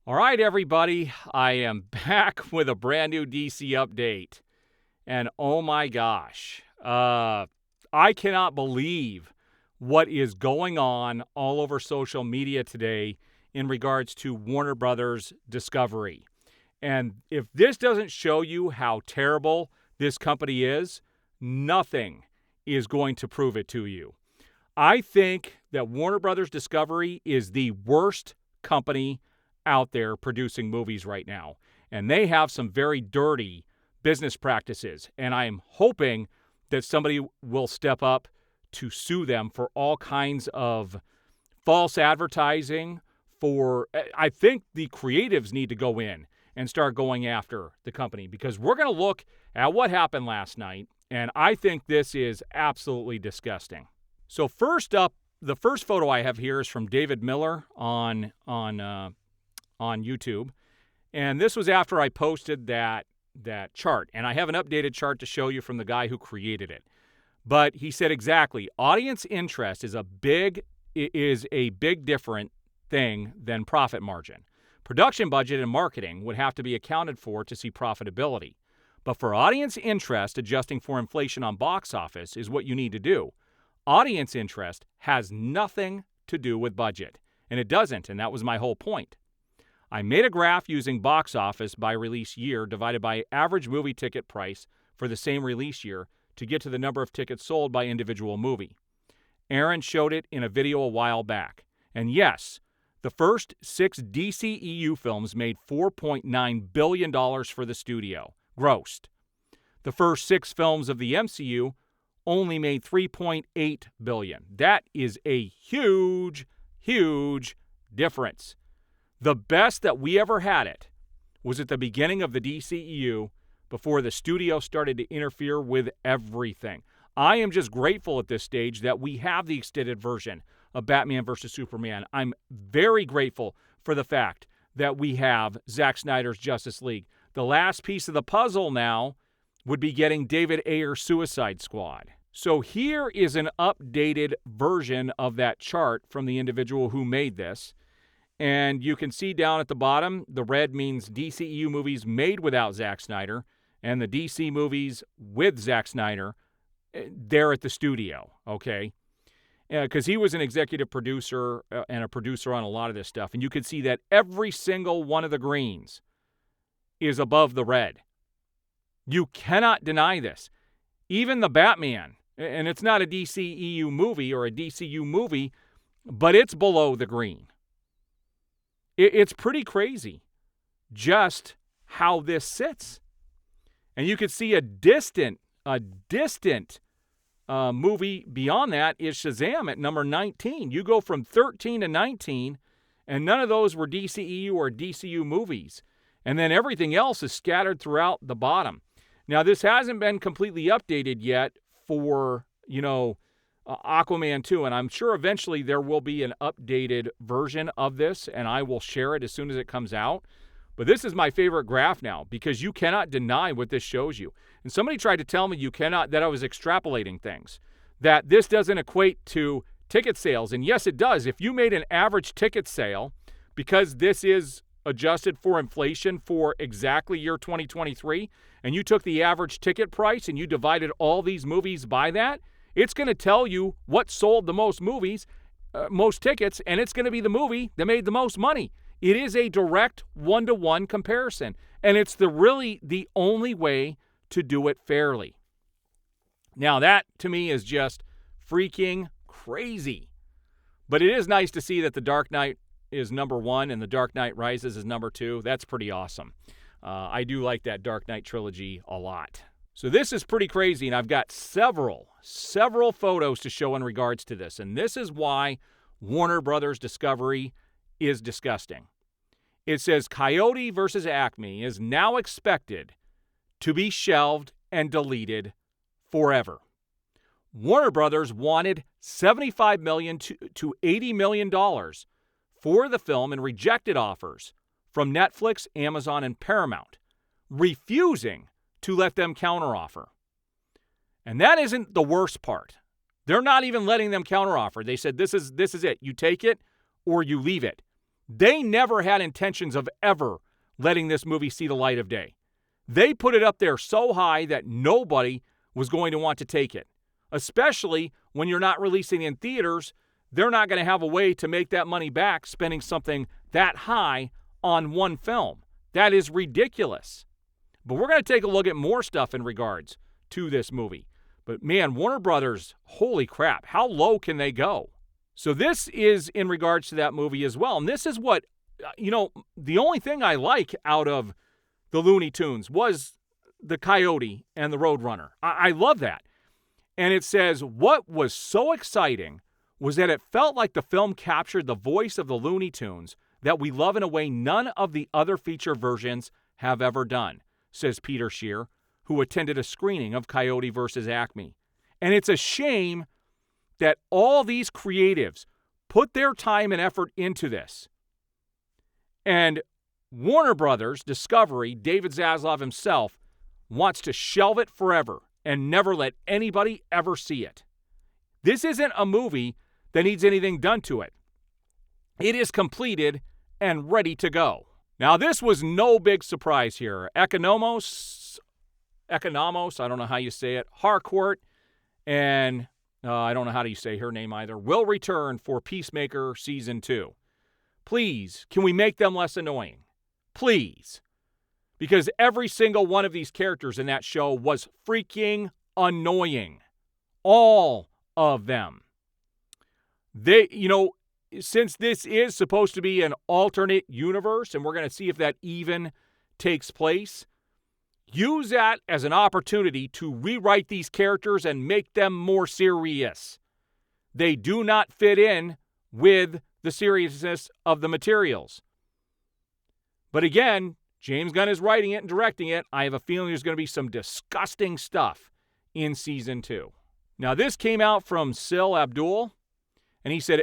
All right, everybody, I am back with a brand new DC update. And oh my gosh, I cannot believe what is going on all over social media today in regards to Warner Brothers Discovery. And if this doesn't show you how terrible this company is, nothing is going to prove it to you. I think that Warner Brothers Discovery is the worst company out there producing movies right now. And they have some very dirty business practices. And I'm hoping that somebody will step up to sue them for all kinds of false advertising. I think the creatives need to go in and start going after the company, because we're going to look at what happened last night. And I think this is absolutely disgusting. So first up, the first photo I have here is from David Miller on YouTube. And this was after I posted that chart. And I have an updated chart to show you from the guy who created it. But he said exactly, audience interest is a big different thing than profit margin. Production budget and marketing would have to be accounted for to see profitability. But for audience interest, adjusting for inflation on box office is what you need to do. Audience interest has nothing to do with budget. And it doesn't, and that was my whole point. I made a graph using box office by release year divided by average movie ticket price for the same release year to get to the number of tickets sold by individual movie. Aaron showed it in a video a while back. And yes, the first 6 DCEU films made $4.9 billion for the studio, grossed. The first 6 films of the MCU only made $3.8 billion. That is a huge, huge difference. The best that we ever had it was at the beginning of the DCEU before the studio started to interfere with everything. I am just grateful at this stage that we have the extended version of Batman vs. Superman. I'm very grateful for the fact that we have Zack Snyder's Justice League. The last piece of the puzzle now would be getting David Ayers' Suicide Squad. So here is an updated version of that chart from the individual who made this. And you can see down at the bottom, the red means DCEU movies made without Zack Snyder, and the DC movies with Zack Snyder, they're at the studio, okay? Because he was an executive producer and a producer on a lot of this stuff. And you can see that every single one of the greens is above the red. You cannot deny this. Even the Batman, and it's not a DCEU movie or a DCU movie, but it's below the green. It's pretty crazy just how this sits. And you could see a distant movie beyond that is Shazam at number 19. You go from 13 to 19, and none of those were DCEU or DCU movies. And then everything else is scattered throughout the bottom. Now, this hasn't been completely updated yet for, Aquaman 2, and I'm sure eventually there will be an updated version of this, and I will share it as soon as it comes out. But this is my favorite graph now, because you cannot deny what this shows you. And somebody tried to tell me that I was extrapolating things, that this doesn't equate to ticket sales. And yes, it does. If you made an average ticket sale, because this is adjusted for inflation for exactly year 2023, and you took the average ticket price and you divided all these movies by that, it's going to tell you what sold the most most tickets, and it's going to be the movie that made the most money. It is a direct one-to-one comparison, and it's really the only way to do it fairly. Now, that to me is just freaking crazy. But it is nice to see that The Dark Knight is number 1 and The Dark Knight Rises is number 2. That's pretty awesome. I do like that Dark Knight trilogy a lot. So this is pretty crazy, and I've got several photos to show in regards to this. And this is why Warner Brothers Discovery is disgusting. It says Coyote versus Acme is now expected to be shelved and deleted forever. Warner Brothers wanted $75 million to $80 million for the film and rejected offers from Netflix, Amazon, and Paramount, refusing to let them counteroffer. And that isn't the worst part. They're not even letting them counteroffer. They said, this is it. You take it or you leave it. They never had intentions of ever letting this movie see the light of day. They put it up there so high that nobody was going to want to take it. Especially when you're not releasing in theaters, they're not going to have a way to make that money back spending something that high on one film. That is ridiculous. But we're going to take a look at more stuff in regards to this movie. But man, Warner Brothers, holy crap, how low can they go? So this is in regards to that movie as well. And this is what, the only thing I like out of the Looney Tunes was the Coyote and the Roadrunner. I love that. And it says, what was so exciting was that it felt like the film captured the voice of the Looney Tunes that we love in a way none of the other feature versions have ever done, says Peter Scheer, who attended a screening of Coyote vs. Acme. And it's a shame that all these creatives put their time and effort into this. And Warner Brothers Discovery, David Zaslav himself, wants to shelve it forever and never let anybody ever see it. This isn't a movie that needs anything done to it. It is completed and ready to go. Now, this was no big surprise here. Economos, I don't know how you say it, Harcourt, and I don't know how you say her name either, will return for Peacemaker Season 2. Please, can we make them less annoying? Please. Because every single one of these characters in that show was freaking annoying. All of them. Since this is supposed to be an alternate universe, and we're going to see if that even takes place, use that as an opportunity to rewrite these characters and make them more serious. They do not fit in with the seriousness of the materials. But again, James Gunn is writing it and directing it. I have a feeling there's going to be some disgusting stuff in Season 2. Now, this came out from Sil Abdul, and he said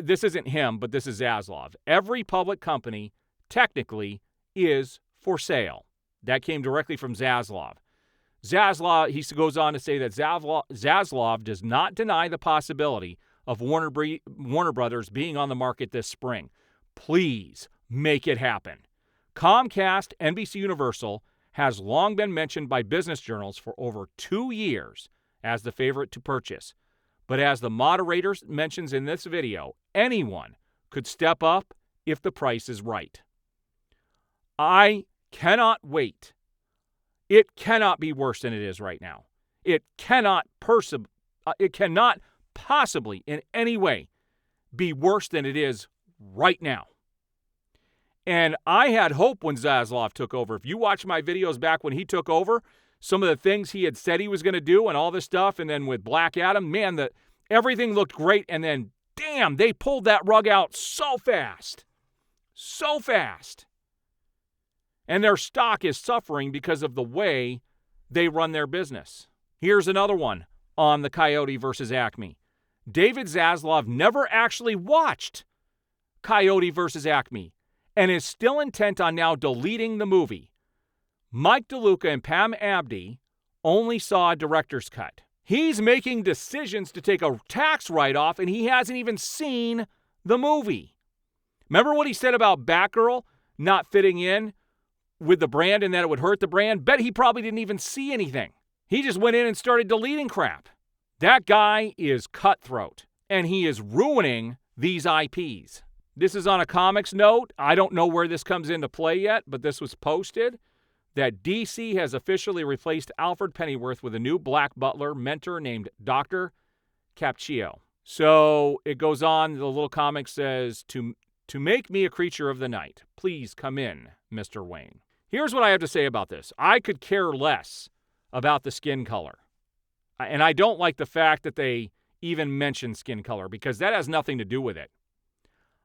this isn't him, but this is Zaslav. Every public company, technically, is for sale. That came directly from Zaslav. Zaslav, he goes on to say that Zaslav does not deny the possibility of Warner Brothers being on the market this spring. Please make it happen. Comcast NBC Universal has long been mentioned by business journals for over 2 years as the favorite to purchase. But as the moderator mentions in this video, anyone could step up if the price is right. I cannot wait. It cannot be worse than it is right now. It cannot possibly in any way be worse than it is right now. And I had hope when Zaslav took over. If you watch my videos back when he took over, some of the things he had said he was going to do and all this stuff, and then with Black Adam, man, everything looked great, and then, damn, they pulled that rug out so fast. So fast. And their stock is suffering because of the way they run their business. Here's another one on the Coyote versus Acme. David Zaslav never actually watched Coyote versus Acme and is still intent on now deleting the movie. Mike DeLuca and Pam Abdi only saw a director's cut. He's making decisions to take a tax write-off, and he hasn't even seen the movie. Remember what he said about Batgirl not fitting in with the brand and that it would hurt the brand? Bet he probably didn't even see anything. He just went in and started deleting crap. That guy is cutthroat, and he is ruining these IPs. This is on a comics note. I don't know where this comes into play yet, but this was posted that DC has officially replaced Alfred Pennyworth with a new black butler mentor named Dr. Capccio. So it goes on, the little comic says, to make me a creature of the night. Please come in, Mr. Wayne. Here's what I have to say about this. I could care less about the skin color. And I don't like the fact that they even mention skin color because that has nothing to do with it.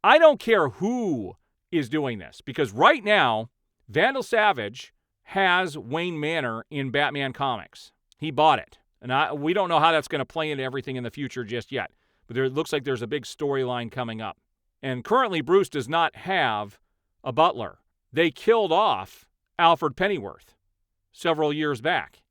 I don't care who is doing this because right now, Vandal Savage has Wayne Manor in Batman Comics. He bought it. And we don't know how that's going to play into everything in the future just yet. But it looks like there's a big storyline coming up. And currently, Bruce does not have a butler. They killed off Alfred Pennyworth several years back.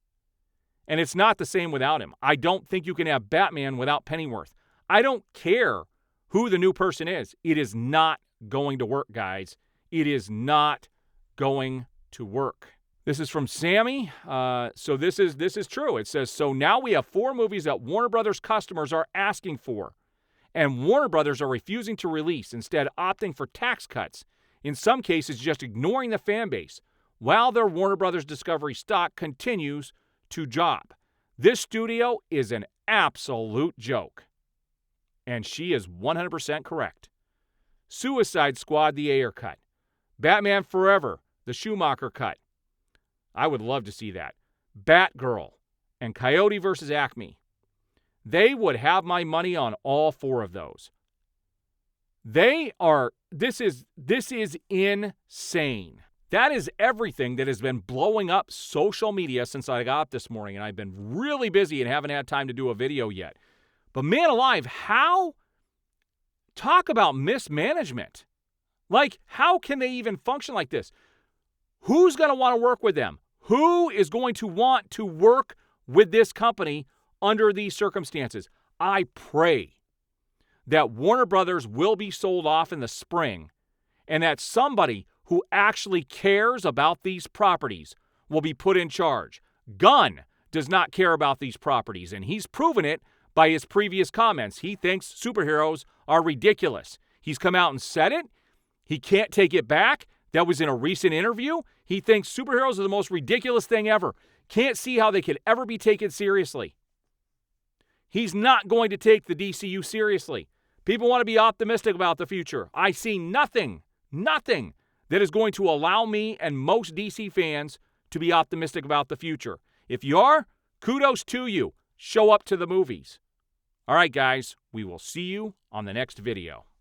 And it's not the same without him. I don't think you can have Batman without Pennyworth. I don't care who the new person is. It is not going to work, guys. It is not going to work. This is from Sammy. So this is true. It says, so now we have 4 movies that Warner Brothers customers are asking for, and Warner Brothers are refusing to release, instead opting for tax cuts, in some cases just ignoring the fan base, while their Warner Brothers Discovery stock continues to drop. This studio is an absolute joke. And she is 100% correct. Suicide Squad, the Ayer cut. Batman Forever, the Schumacher cut. I would love to see that. Batgirl and Coyote versus Acme. They would have my money on all 4 of those. This is insane. That is everything that has been blowing up social media since I got up this morning, and I've been really busy and haven't had time to do a video yet. But man alive, talk about mismanagement. Like, how can they even function like this? Who's going to want to work with them? Who is going to want to work with this company under these circumstances? I pray that Warner Brothers will be sold off in the spring, and that somebody who actually cares about these properties will be put in charge. Gunn does not care about these properties, and he's proven it by his previous comments. He thinks superheroes are ridiculous. He's come out and said it. He can't take it back. That was in a recent interview. He thinks superheroes are the most ridiculous thing ever. Can't see how they could ever be taken seriously. He's not going to take the DCU seriously. People want to be optimistic about the future. I see nothing that is going to allow me and most DC fans to be optimistic about the future. If you are, kudos to you. Show up to the movies. All right, guys, we will see you on the next video.